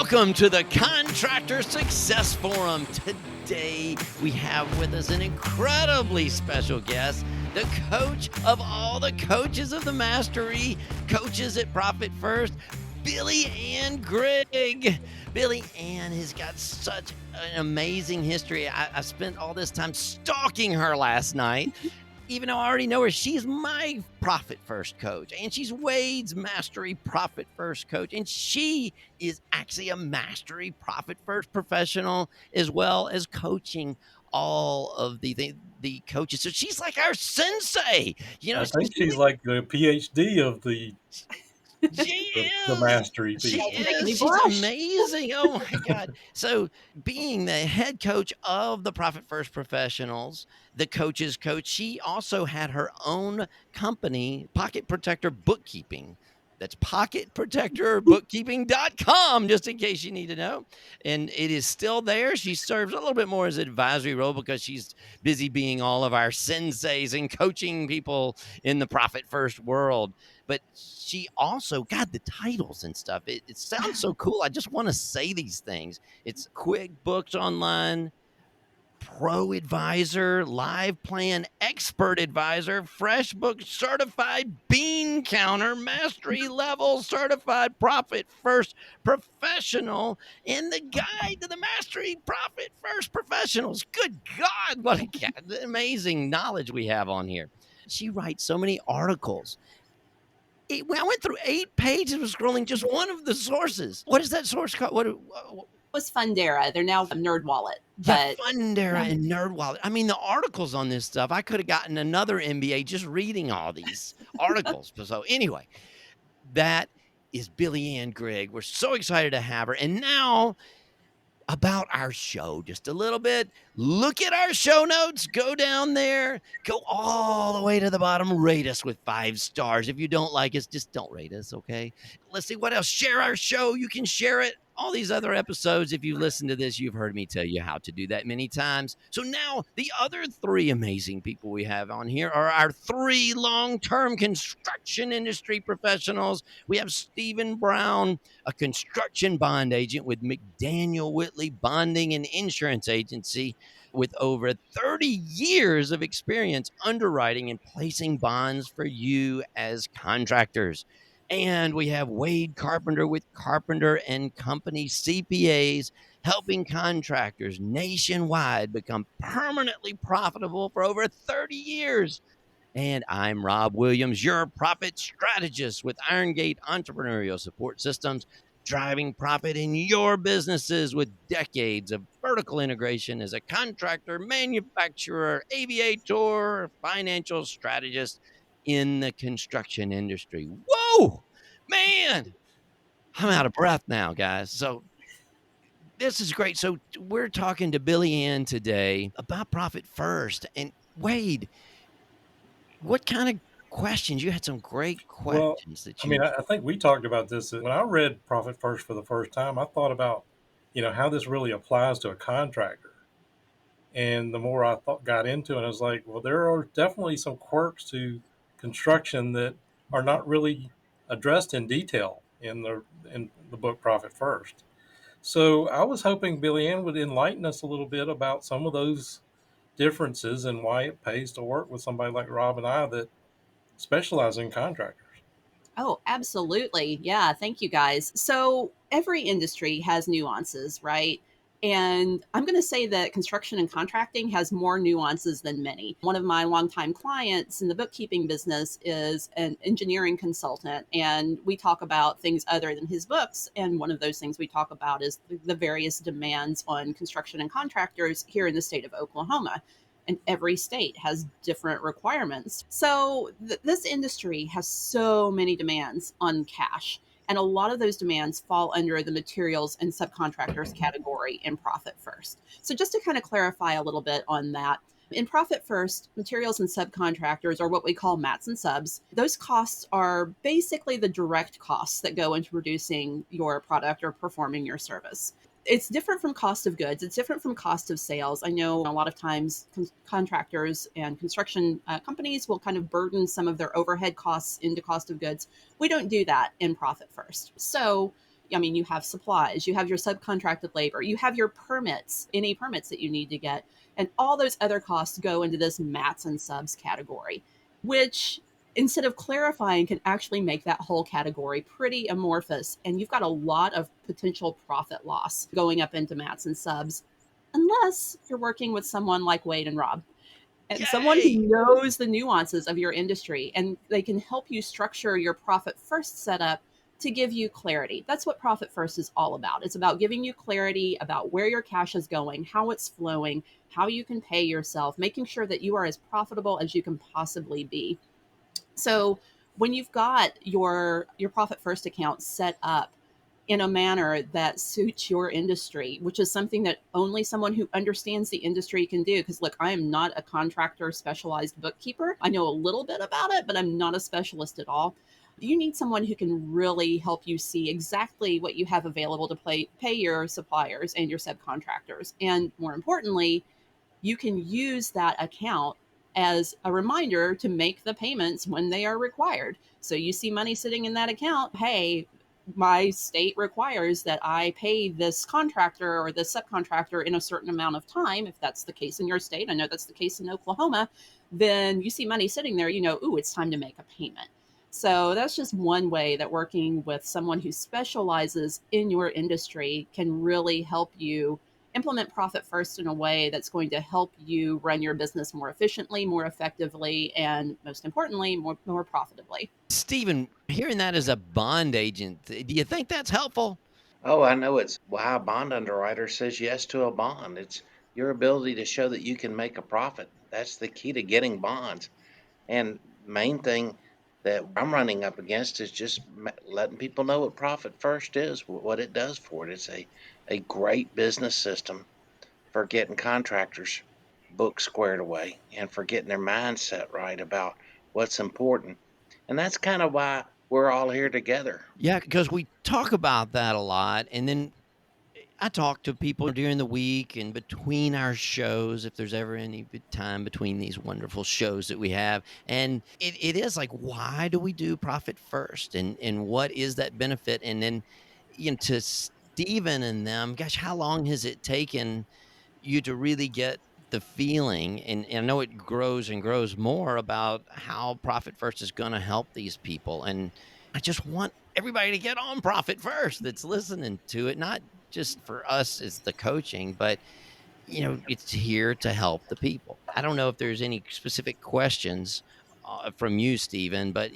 Welcome to the Contractor Success Forum. Today we have with us an incredibly special guest, the coach of all the coaches of the Mastery, coaches at Profit First, Billy Ann Grigg. Billy Ann has got such an amazing history. I spent all this time stalking her last night. Even though I already know her, she's my Profit First coach, and she's Wade's Mastery Profit First coach, and she is actually a Mastery Profit First professional, as well as coaching all of the coaches. So she's like our sensei. I think she's like the PhD of the She the is. mastery She people. is. She's amazing. Oh my God. So, being the head coach of the Profit First Professionals, the coach's coach, she also had her own company, Pocket Protector Bookkeeping. That's pocketprotectorbookkeeping.com, just in case you need to know. And it is still there. She serves a little bit more as an advisory role because she's busy being all of our senseis and coaching people in the Profit First world. But she also got the titles and stuff. It sounds so cool. I just want to say these things. It's QuickBooks Online, Pro Advisor, Live Plan Expert Advisor, FreshBooks Certified Bean Counter, Mastery Level Certified Profit First Professional, and the Guide to the Mastery Profit First Professionals. Good God, what amazing knowledge we have on here. She writes so many articles. I went through 8 pages of scrolling just one of the sources. What is that source called? What was Fundera. They're now NerdWallet. But Fundera and NerdWallet. I mean, the articles on this stuff, I could have gotten another MBA just reading all these articles. So anyway, that is Billy Ann Grigg. We're so excited to have her. And now about our show just a little bit. Look at our show notes. Go down there. Go all the way to the bottom. Rate us with 5 stars. If you don't like us, just don't rate us, okay? Let's see what else. Share our show. You can share it. All these other episodes, if you listen to this, you've heard me tell you how to do that many times. So now the other 3 amazing people we have on here are our 3 long-term construction industry professionals. We have Stephen Brown, a construction bond agent with McDaniel Whitley Bonding and Insurance Agency, with over 30 years of experience underwriting and placing bonds for you as contractors. And we have Wade Carpenter with Carpenter and Company CPAs, helping contractors nationwide become permanently profitable for over 30 years. And I'm Rob Williams, your profit strategist with Irongate Entrepreneurial Support Systems, driving profit in your businesses with decades of vertical integration as a contractor, manufacturer, aviator, financial strategist in the construction industry. Whoa, man, I'm out of breath now, guys. So this is great. So we're talking to Billy Ann today about Profit First. And Wade, what kind of questions? You had some great questions that I mean, you. I think we talked about this when I read Profit First for the first time. I thought about, how this really applies to a contractor. And the more I got into it, I was like, well, there are definitely some quirks to construction that are not really addressed in detail in the book Profit First. So I was hoping Billy Ann would enlighten us a little bit about some of those differences and why it pays to work with somebody like Rob and I that specialize in contractors. Oh, absolutely. Yeah. Thank you guys. So every industry has nuances, right? And I'm going to say that construction and contracting has more nuances than many. One of my longtime clients in the bookkeeping business is an engineering consultant, and we talk about things other than his books. And one of those things we talk about is the various demands on construction and contractors here in the state of Oklahoma. And every state has different requirements. So this industry has so many demands on cash. And a lot of those demands fall under the materials and subcontractors category in Profit First. So just to kind of clarify a little bit on that, in Profit First, materials and subcontractors are what we call mats and subs. Those costs are basically the direct costs that go into producing your product or performing your service. It's different from cost of goods. It's different from cost of sales. I know a lot of times contractors and construction companies will kind of burden some of their overhead costs into cost of goods. We don't do that in Profit First. So I mean, you have supplies, you have your subcontracted labor, you have your permits, any permits that you need to get, and all those other costs go into this mats and subs category, which instead of clarifying can actually make that whole category pretty amorphous. And you've got a lot of potential profit loss going up into mats and subs, unless you're working with someone like Wade and Rob and someone Yay! who knows the nuances of your industry, and they can help you structure your profit first setup to give you clarity. That's what profit first is all about. It's about giving you clarity about where your cash is going, how it's flowing, how you can pay yourself, making sure that you are as profitable as you can possibly be. So when you've got your profit first account set up in a manner that suits your industry, which is something that only someone who understands the industry can do. Because, look, I am not a contractor specialized bookkeeper. I know a little bit about it, but I'm not a specialist at all. You need someone who can really help you see exactly what you have available to pay your suppliers and your subcontractors. And more importantly, you can use that account as a reminder to make the payments when they are required. So you see money sitting in that account, hey, my state requires that I pay this contractor or this subcontractor in a certain amount of time. If that's the case in your state, I know that's the case in Oklahoma, then you see money sitting there, you know, ooh, it's time to make a payment. So that's just one way that working with someone who specializes in your industry can really help you implement profit first in a way that's going to help you run your business more efficiently, more effectively, and most importantly, more profitably. Stephen, hearing that as a bond agent, do you think that's helpful? Oh, I know it's why a bond underwriter says yes to a bond. It's your ability to show that you can make a profit. That's the key to getting bonds. And main thing that I'm running up against is just letting people know what Profit First is, what it does for it. It's a great business system for getting contractors books squared away and for getting their mindset right about what's important. And that's kind of why we're all here together. Yeah, because we talk about that a lot. And then I talk to people during the week and between our shows, if there's ever any time between these wonderful shows that we have. And it is like, why do we do profit first? And what is that benefit? And then, to Stephen and them, gosh, how long has it taken you to really get the feeling? And I know it grows and grows more about how profit first is going to help these people. And I just want everybody to get on profit first that's listening to it, not just for us as the coaching, but it's here to help the people. I don't know if there's any specific questions from you, Stephen, but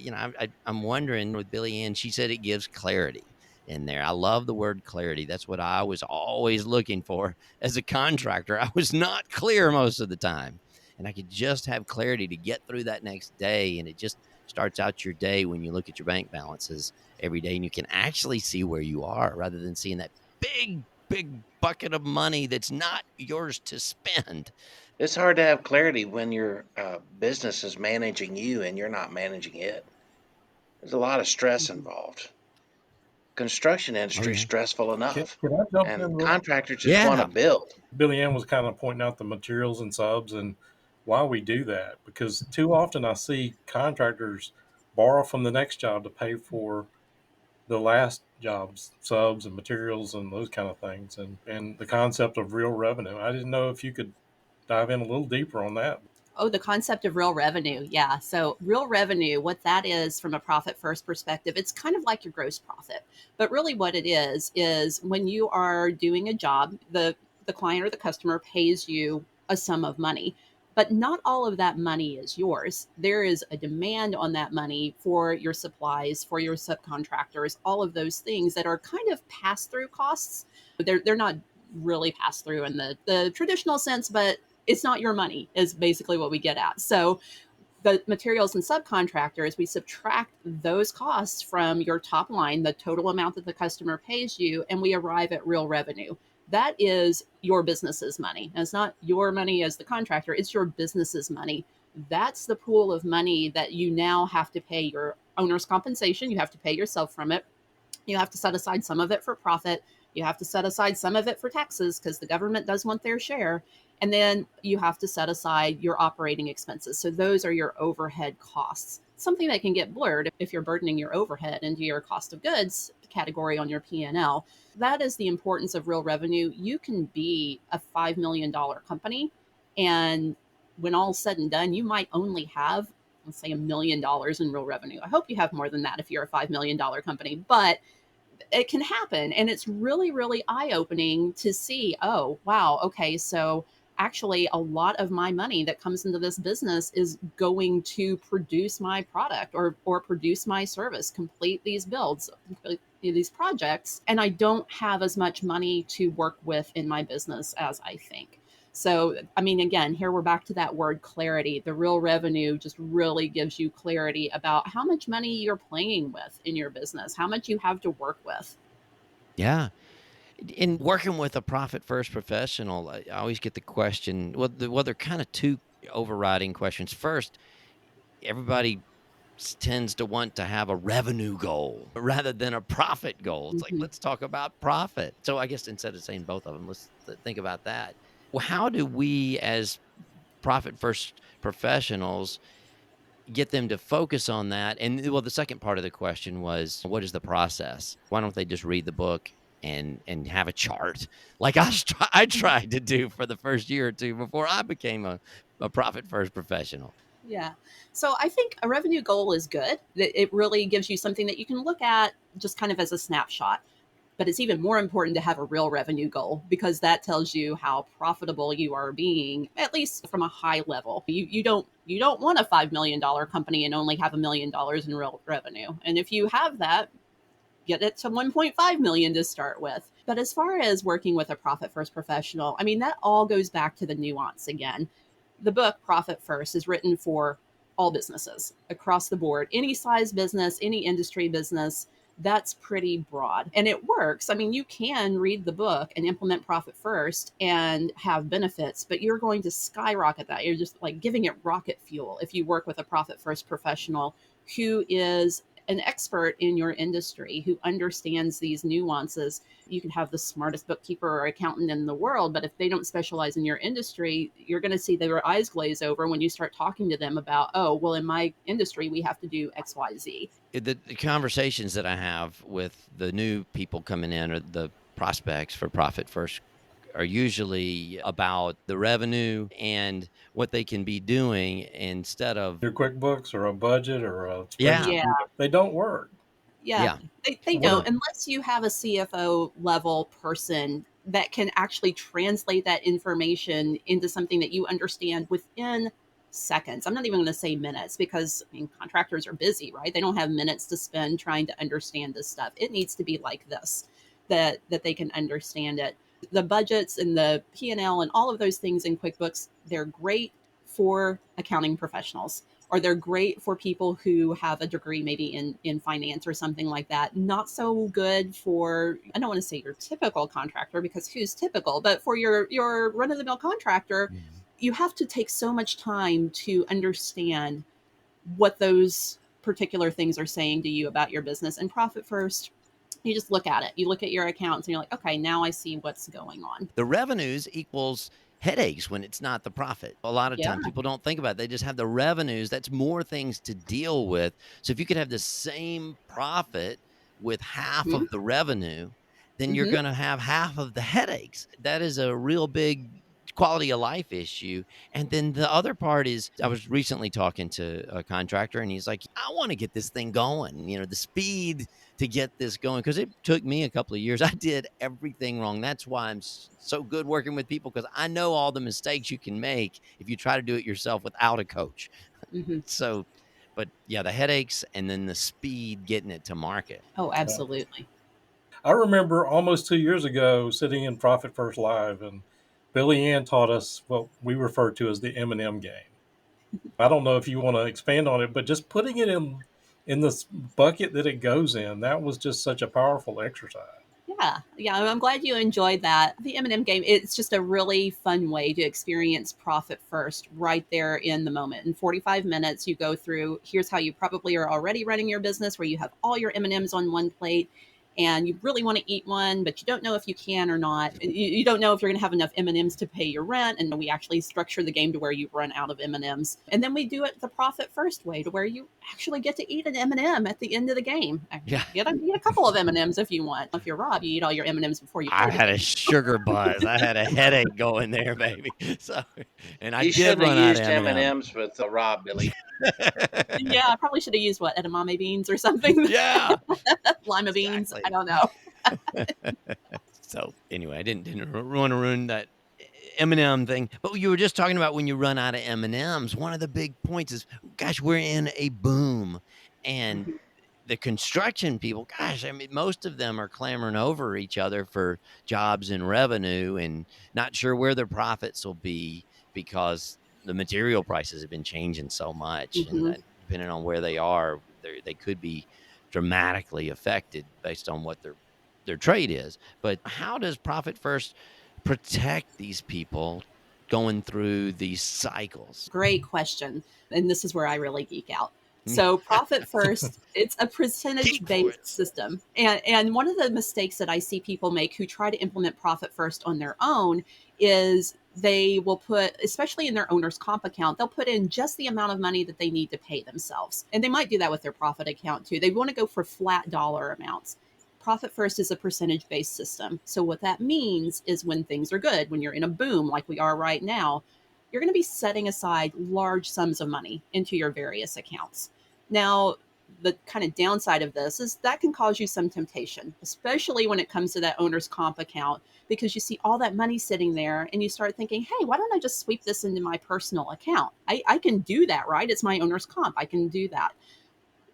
I'm wondering with Billy Ann, she said it gives clarity in there. I love the word clarity. That's what I was always looking for as a contractor. I was not clear most of the time, and I could just have clarity to get through that next day. And it just starts out your day when you look at your bank balances every day, and you can actually see where you are rather than seeing that big bucket of money that's not yours to spend. It's hard to have clarity when your business is managing you and you're not managing it. There's a lot of stress Mhm. involved. Construction Oh industry is yeah. stressful enough, Can I jump and in real contractors just want to Yeah. build. Billy Ann was kind of pointing out the materials and subs and why we do that. Because too often I see contractors borrow from the next job to pay for the last job's subs and materials and those kind of things. And the concept of real revenue. I didn't know if you could dive in a little deeper on that. Oh, the concept of real revenue. Yeah. So, real revenue, what that is from a profit first perspective, it's kind of like your gross profit. But really, what it is when you are doing a job, the client or the customer pays you a sum of money. But not all of that money is yours. There is a demand on that money for your supplies, for your subcontractors, all of those things that are kind of pass through costs. They're not really pass through in the traditional sense, but it's not your money is basically what we get at. So the materials and subcontractors, we subtract those costs from your top line, the total amount that the customer pays you, and we arrive at real revenue. That is your business's money. And it's not your money as the contractor, it's your business's money. That's the pool of money that you now have to pay your owner's compensation. You have to pay yourself from it. You have to set aside some of it for profit. You have to set aside some of it for taxes because the government does want their share. And then you have to set aside your operating expenses. So those are your overhead costs. Something that can get blurred if you're burdening your overhead into your cost of goods category on your P&L. That is the importance of real revenue. You can be a $5 million company, and when all is said and done, you might only have, let's say, $1 million in real revenue. I hope you have more than that if you're a $5 million company, but it can happen. And it's really, really eye opening to see, oh, wow, okay, so actually a lot of my money that comes into this business is going to produce my product or produce my service, complete these builds, complete these projects. And I don't have as much money to work with in my business as I think. So, I mean, again, here we're back to that word clarity. The real revenue just really gives you clarity about how much money you're playing with in your business, how much you have to work with. Yeah. In working with a profit first professional, I always get the question. Well, they're kind of two overriding questions. First, everybody tends to want to have a revenue goal rather than a profit goal. It's like, Mhm. let's talk about profit. So I guess instead of saying both of them, let's think about that. Well, how do we as profit first professionals get them to focus on that? And well, the second part of the question was, what is the process? Why don't they just read the book and have a chart like I tried to do for the first year or two before I became a profit first professional? Yeah. So I think a revenue goal is good. It really gives you something that you can look at just kind of as a snapshot. But it's even more important to have a real revenue goal because that tells you how profitable you are being, at least from a high level. You don't want a $5 million company and only have $1 million in real revenue. And if you have that, get it to 1.5 million to start with. But as far as working with a profit first professional, I mean, that all goes back to the nuance again. The book Profit First is written for all businesses across the board, any size business, any industry business. That's pretty broad and it works. I mean, you can read the book and implement Profit First and have benefits, but you're going to skyrocket that. You're just like giving it rocket fuel if you work with a Profit First professional who is an expert in your industry who understands these nuances. You can have the smartest bookkeeper or accountant in the world, but if they don't specialize in your industry, you're going to see their eyes glaze over when you start talking to them about, oh, well, in my industry, we have to do XYZ. The conversations that I have with the new people coming in or the prospects for Profit First are usually about the revenue and what they can be doing instead of, Your QuickBooks or a budget or a yeah, spreadsheet, Yeah. they don't work. Yeah, yeah, they What don't are unless you have a CFO level person that can actually translate that information into something that you understand within seconds. I'm not even going to say minutes because I mean contractors are busy, right? They don't have minutes to spend trying to understand this stuff. It needs to be like this that they can understand it. The budgets and the P&L and all of those things in QuickBooks, they're great for accounting professionals or they're great for people who have a degree maybe in finance or something like that. Not so good for, I don't want to say your typical contractor because who's typical, but for your run of the mill contractor, mhm. you have to take so much time to understand what those particular things are saying to you about your business. And Profit First, you just look at it. You look at your accounts and you're like, okay, now I see what's going on. The revenues equals headaches when it's not the profit. A lot of Yeah. times people don't think about it. They just have the revenues. That's more things to deal with. So if you could have the same profit with half Mm-hmm. of the revenue, then you're Mm-hmm. going to have half of the headaches. That is a real big quality of life issue. And then the other part is I was recently talking to a contractor and he's like, I want to get this thing going, the speed to get this going because it took me a couple of years. I did everything wrong. That's why I'm so good working with people because I know all the mistakes you can make if you try to do it yourself without a coach. Mm-hmm. So, but yeah, the headaches and then the speed getting it to market. Oh, yeah. absolutely. I remember almost 2 years ago sitting in Profit First Live, and Billy Ann taught us what we refer to as the M&M game. I don't know if you want to expand on it, but just putting it in this bucket that it goes in, that was just such a powerful exercise. Yeah, I'm glad you enjoyed that. The M&M game, it's just a really fun way to experience Profit First right there in the moment. In 45 minutes, you go through, here's how you probably are already running your business, where you have all your M&Ms on one plate. and you really want to eat one, but you don't know if you can or not. You don't know if you're going to have enough M&Ms to pay your rent, and we actually structure the game to where you run out of M&Ms. And then we do it the profit first way, to where you actually get to eat an M&M at the end of the game. Yeah. Get a couple of M&Ms if you want. If you're Rob, you eat all your M&Ms before you play I the had a game. sugar buzz. I had a headache going there, baby. So, and I You did shouldn't have run out of used M&M. M&Ms with Rob, Billy. Yeah, I probably should have used edamame beans or something. Yeah, Lima beans. exactly. I don't know. So anyway, I didn't want to ruin that M&M thing. But you were just talking about when you run out of M&Ms. One of the big points is, gosh, we're in a boom, and Mhm. the construction people, gosh, I mean, most of them are clamoring over each other for jobs and revenue, and not sure where their profits will be because the material prices have been changing so much, and Mhm. depending on where they are, they could be dramatically affected based on what their trade is. But how does Profit First protect these people going through these cycles? Great question. And this is where I really geek out. So, Profit First, it's a percentage Geek for it. based system. And one of the mistakes that I see people make who try to implement Profit First on their own is they will put, especially in their owner's comp account, they'll put in just the amount of money that they need to pay themselves. And they might do that with their profit account too. They want to go for flat dollar amounts. Profit First is a percentage based system. So, what that means is when things are good, when you're in a boom like we are right now, you're going to be setting aside large sums of money into your various accounts. Now, the kind of downside of this is that can cause you some temptation, especially when it comes to that owner's comp account, because you see all that money sitting there and you start thinking, hey, why don't I just sweep this into my personal account? I can do that, right? It's my owner's comp. I can do that.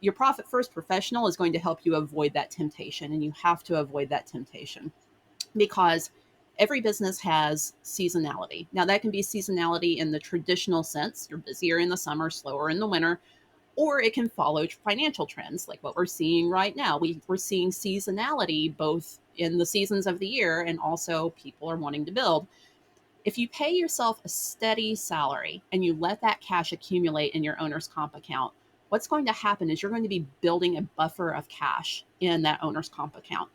Your Profit First professional is going to help you avoid that temptation, and you have to avoid that temptation because every business has seasonality. Now, that can be seasonality in the traditional sense. You're busier in the summer, slower in the winter, or it can follow financial trends like what we're seeing right now. We're seeing seasonality both in the seasons of the year, and also people are wanting to build. If you pay yourself a steady salary and you let that cash accumulate in your owner's comp account, what's going to happen is you're going to be building a buffer of cash in that owner's comp account.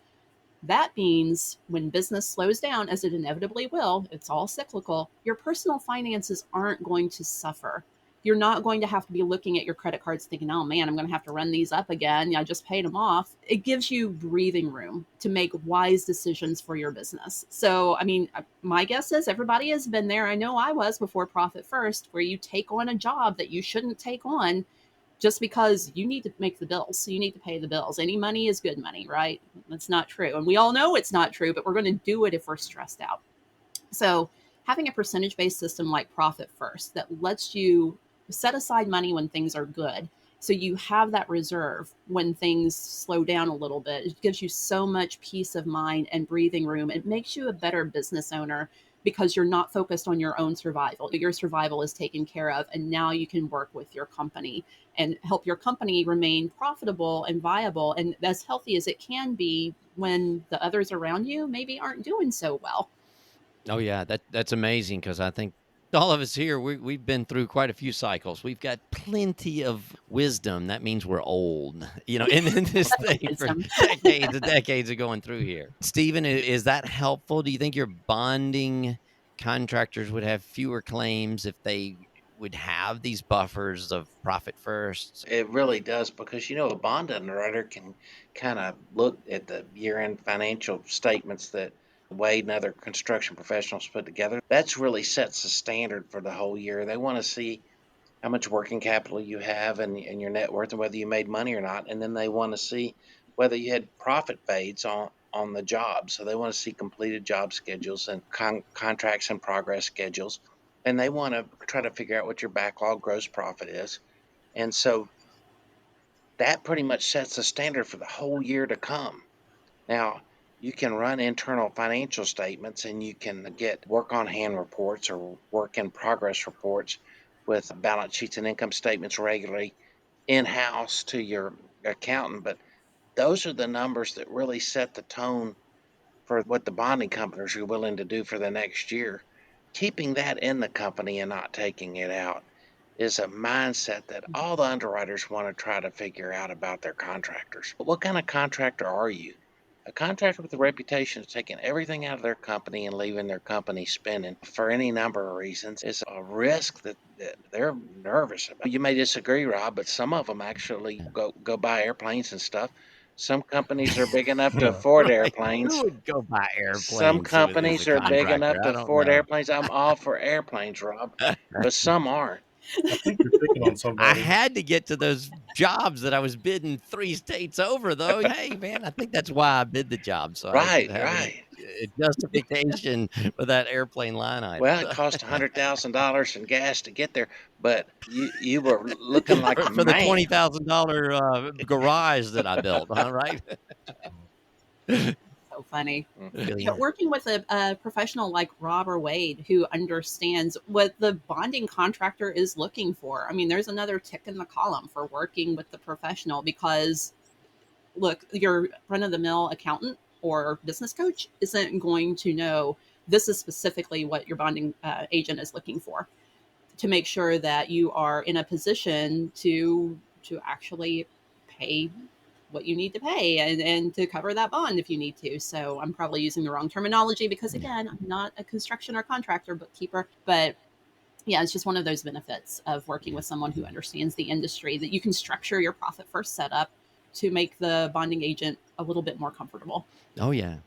That means when business slows down, as it inevitably will, it's all cyclical, your personal finances aren't going to suffer. You're not going to have to be looking at your credit cards thinking, oh man, I'm going to have to run these up again. I just paid them off. It gives you breathing room to make wise decisions for your business. So, I mean, my guess is everybody has been there. I know I was before Profit First, where you take on a job that you shouldn't take on just because you need to make the bills. So you need to pay the bills. Any money is good money, right? That's not true. And we all know it's not true, but we're going to do it if we're stressed out. So having a percentage based system like Profit First that lets you set aside money when things are good. So you have that reserve when things slow down a little bit. It gives you so much peace of mind and breathing room. It makes you a better business owner because you're not focused on your own survival. Your survival is taken care of, and now you can work with your company and help your company remain profitable and viable and as healthy as it can be when the others around you maybe aren't doing so well. Oh yeah, that's amazing because I think all of us here we've been through quite a few cycles. We've got plenty of wisdom. That means we're old, in this thing for Wisdom. decades and decades of going through here. Stephen, is that helpful? Do you think your bonding contractors would have fewer claims if they would have these buffers of Profit First? It really does because a bond underwriter can kind of look at the year-end financial statements that Wade and other construction professionals put together. That's really sets the standard for the whole year. They want to see how much working capital you have and your net worth and whether you made money or not. And then they want to see whether you had profit fades on the job. So they want to see completed job schedules and contracts and progress schedules. And they want to try to figure out what your backlog gross profit is. And so that pretty much sets the standard for the whole year to come. Now, you can run internal financial statements and you can get work on hand reports or work in progress reports with balance sheets and income statements regularly in house to your accountant. But those are the numbers that really set the tone for what the bonding companies are willing to do for the next year. Keeping that in the company and not taking it out is a mindset that all the underwriters want to try to figure out about their contractors. What kind of contractor are you? A contractor with a reputation of taking everything out of their company and leaving their company spinning for any number of reasons is a risk that they're nervous about. You may disagree, Rob, but some of them actually go buy airplanes and stuff. Some companies are big enough to Yeah. afford Right. Who airplanes. would go buy Some airplanes as a companies are big contractor? enough to I don't afford know. airplanes. I'm all for airplanes, Rob, but some aren't. I think you're picking on I somebody. had to get to those jobs that I was bidding 3 states over, though. Hey, man, I think that's why I bid the job, so I could Right, have right. a justification for that airplane line item. Well, it cost $100,000 in gas to get there, but you were looking like a For the man. $20,000 garage that I built, huh, right? So funny. Mhm. But Billion. working with a professional like Rob or Wade who understands what the bonding contractor is looking for, I mean, there's another tick in the column for working with the professional because, look, your run of the mill accountant or business coach isn't going to know this is specifically what your bonding agent is looking for to make sure that you are in a position to actually pay what you need to pay and to cover that bond if you need to. So I'm probably using the wrong terminology because Yeah. again, I'm not a construction or contractor bookkeeper, but yeah, it's just one of those benefits of working with someone who understands the industry that you can structure your profit first setup to make the bonding agent a little bit more comfortable. Oh, yeah.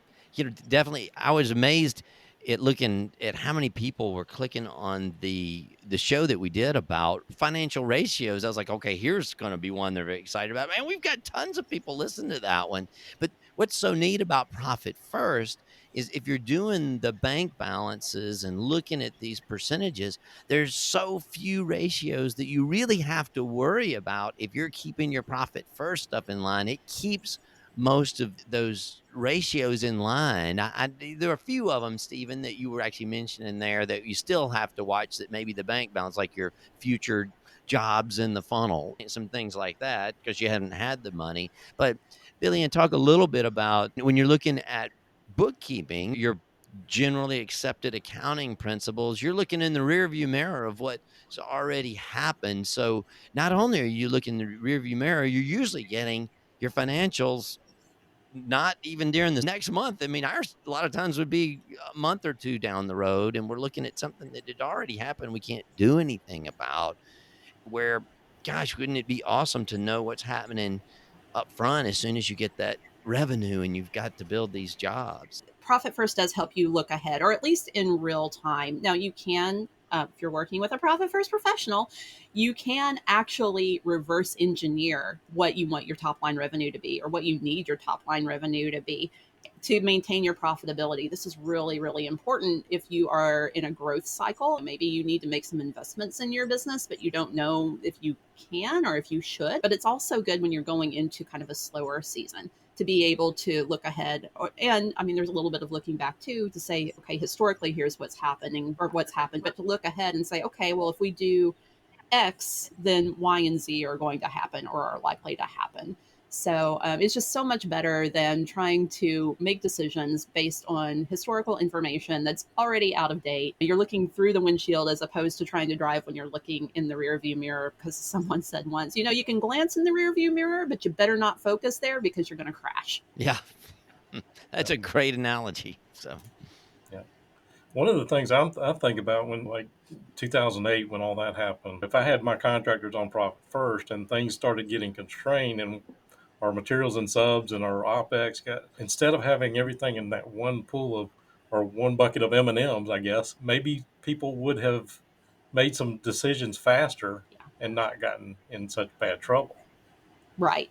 Definitely, I was amazed at looking at how many people were clicking on the show that we did about financial ratios. I was like, "Okay, here's gonna be one they're very excited about." Man, we've got tons of people listening to that one. But what's so neat about Profit First is if you're doing the bank balances and looking at these percentages, there's so few ratios that you really have to worry about if you're keeping your Profit First stuff in line. It keeps most of those ratios in line. There are a few of them, Stephen, that you were actually mentioning there that you still have to watch that maybe the bank balance, like your future jobs in the funnel, some things like that, because you haven't had the money. But Billy, and talk a little bit about when you're looking at bookkeeping, your generally accepted accounting principles, you're looking in the rearview mirror of what's already happened. So not only are you looking in the rearview mirror, you're usually getting your financials not even during the next month. I mean, ours a lot of times would be a month or two down the road, and we're looking at something that had already happened we can't do anything about. Where, gosh, wouldn't it be awesome to know what's happening up front as soon as you get that revenue and you've got to build these jobs? Profit First does help you look ahead, or at least in real time. Now, you can, if you're working with a Profit First professional, you can actually reverse engineer what you want your top line revenue to be or what you need your top line revenue to be to maintain your profitability. This is really, really important if you are in a growth cycle. Maybe you need to make some investments in your business, but you don't know if you can or if you should. But it's also good when you're going into kind of a slower season to be able to look ahead. And I mean, there's a little bit of looking back too to say, okay, historically, here's what's happening or what's happened, but to look ahead and say, okay, well, if we do X, then Y and Z are going to happen or are likely to happen. So it's just so much better than trying to make decisions based on historical information that's already out of date. You're looking through the windshield as opposed to trying to drive when you're looking in the rear view mirror because someone said once, you can glance in the rear view mirror, but you better not focus there because you're going to crash. Yeah, that's Yeah. a great analogy. So, Yeah. One of the things I think about when, like, 2008, when all that happened, if I had my contractors on Profit First and things started getting constrained and our materials and subs and our OpEx instead of having everything in that one pool of, or one bucket of M&Ms, I guess, maybe people would have made some decisions faster Yeah. and not gotten in such bad trouble. Right.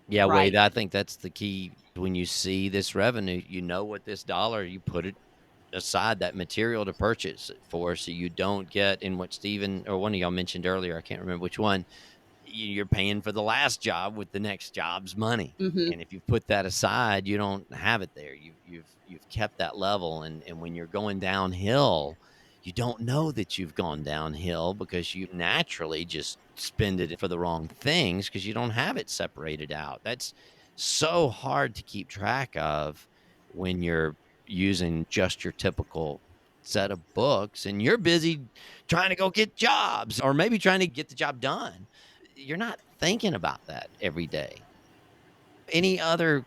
yeah, Wade, Right. I think that's the key. When you see this revenue, you know what this dollar, you put it aside, that material to purchase it for, so you don't get in what Stephen or one of y'all mentioned earlier. I can't remember which one. You're paying for the last job with the next job's money, Mm-hmm. and if you put that aside, you don't have it there. You've kept that level, and when you're going downhill, you don't know that you've gone downhill because you naturally just spend it for the wrong things because you don't have it separated out. That's so hard to keep track of when you're using just your typical set of books and you're busy trying to go get jobs or maybe trying to get the job done. You're not thinking about that every day. Any other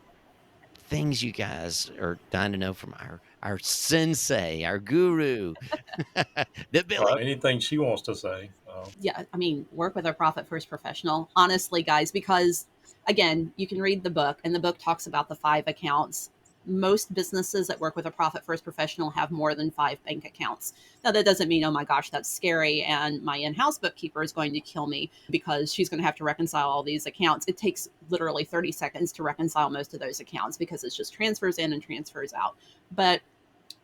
things you guys are dying to know from our sensei, our guru, that Billy. Well, anything she wants to say. Yeah, I mean, work with a profit first professional, honestly, guys, because again, you can read the book, and the book talks about the 5 accounts. Most businesses that work with a profit first professional have more than 5 bank accounts. Now, that doesn't mean, oh my gosh, that's scary, and my in house bookkeeper is going to kill me because she's going to have to reconcile all these accounts. It takes literally 30 seconds to reconcile most of those accounts because it's just transfers in and transfers out. But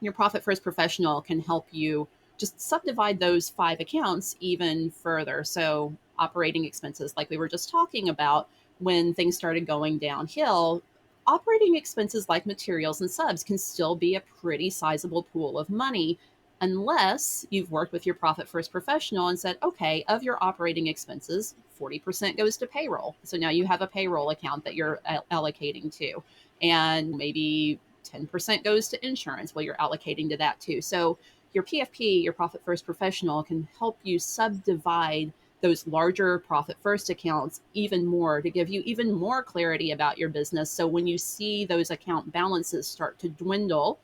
your profit first professional can help you just subdivide those 5 accounts even further. So, operating expenses, like we were just talking about, when things started going downhill, operating expenses like materials and subs can still be a pretty sizable pool of money unless you've worked with your profit first professional and said, okay, of your operating expenses, 40% goes to payroll. So now you have a payroll account that you're allocating to, and maybe 10% goes to insurance. Well, you're allocating to that too. So your PFP, your profit first professional, can help you subdivide those larger profit first accounts even more to give you even more clarity about your business. So when you see those account balances start to dwindle,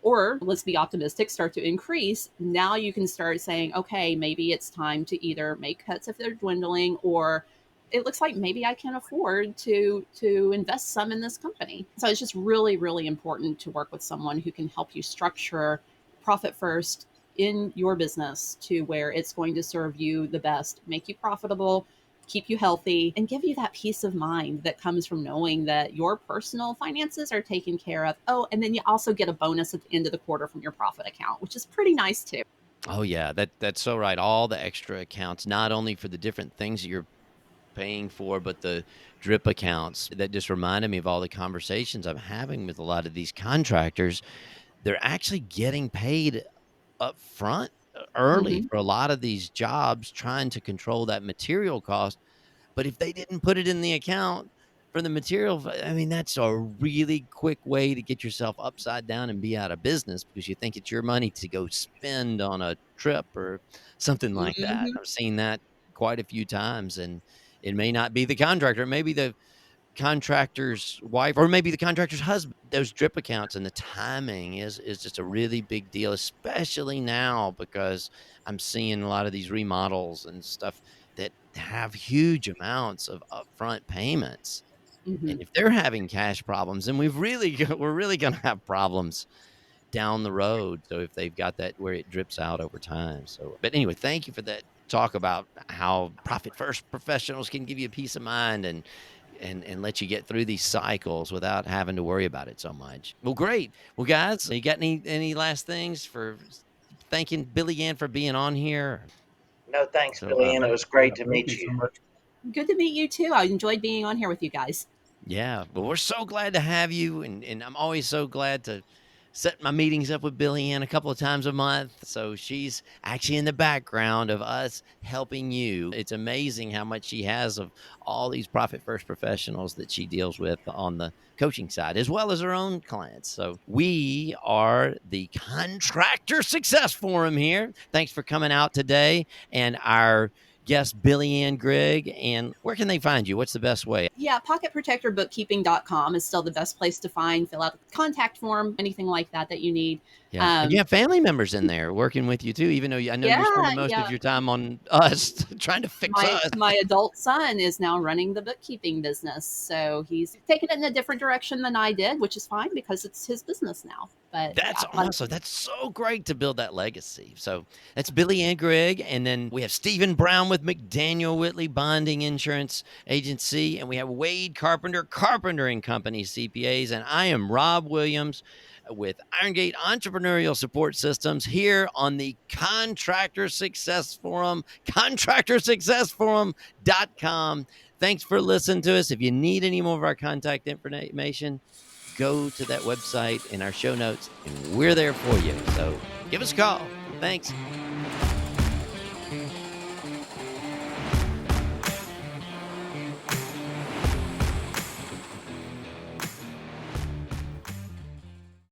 or let's be optimistic, start to increase, now you can start saying, okay, maybe it's time to either make cuts if they're dwindling, or it looks like maybe I can afford to invest some in this company. So it's just really, really important to work with someone who can help you structure profit first in your business to where it's going to serve you the best, make you profitable, keep you healthy, and give you that peace of mind that comes from knowing that your personal finances are taken care of. Oh, and then you also get a bonus at the end of the quarter from your profit account, which is pretty nice too. Oh yeah, that's so right. All the extra accounts, not only for the different things that you're paying for, but the drip accounts. That just reminded me of all the conversations I'm having with a lot of these contractors. They're actually getting paid up front early Mm-hmm. for a lot of these jobs, trying to control that material cost. But if they didn't put it in the account for the material, I mean, that's a really quick way to get yourself upside down and be out of business because you think it's your money to go spend on a trip or something like that. Mm-hmm. I've seen that quite a few times, and it may not be the contractor, it may be the contractor's wife, or maybe the contractor's husband. Those drip accounts and the timing is just a really big deal, especially now because I'm seeing a lot of these remodels and stuff that have huge amounts of upfront payments. Mm-hmm. And if they're having cash problems, then we're really going to have problems down the road. So if they've got that where it drips out over time. So, but anyway, thank you for that talk about how profit first professionals can give you a peace of mind and let you get through these cycles without having to worry about it so much. Well, great. Well, guys, you got any last things for thanking Billy Ann for being on here? No, thanks, So, Billy Ann. It was great to Thank meet you so you. much. Good to meet you too. I enjoyed being on here with you guys. yeah, well, we're so glad to have you, and I'm always so glad to set my meetings up with Billy Ann a couple of times a month. So she's actually in the background of us helping you. It's amazing how much she has of all these profit first professionals that she deals with on the coaching side, as well as her own clients. So we are the Contractor Success Forum here. Thanks for coming out today. And our guest, Billy Ann Grigg. And where can they find you? What's the best way? Yeah, pocketprotectorbookkeeping.com is still the best place to find, fill out the contact form, anything like that that you need. Yeah, and you have family members in there working with you too, even though I know Yeah, you're spending most yeah. of your time on us trying to fix my us. my adult son is now running the bookkeeping business, so he's taken it in a different direction than I did, which is fine because it's his business now. But That's yeah, awesome. That's so great to build that legacy. So that's Billy Ann Grigg. And then we have Stephen Brown with McDaniel Whitley Bonding Insurance Agency. And we have Wade Carpenter, Carpenter and Company CPAs. And I am Rob Williams with Irongate Entrepreneurial Support Systems here on the Contractor Success Forum, contractorsuccessforum.com. Thanks for listening to us. If you need any more of our contact information, go to that website in our show notes, and we're there for you. So give us a call. Thanks.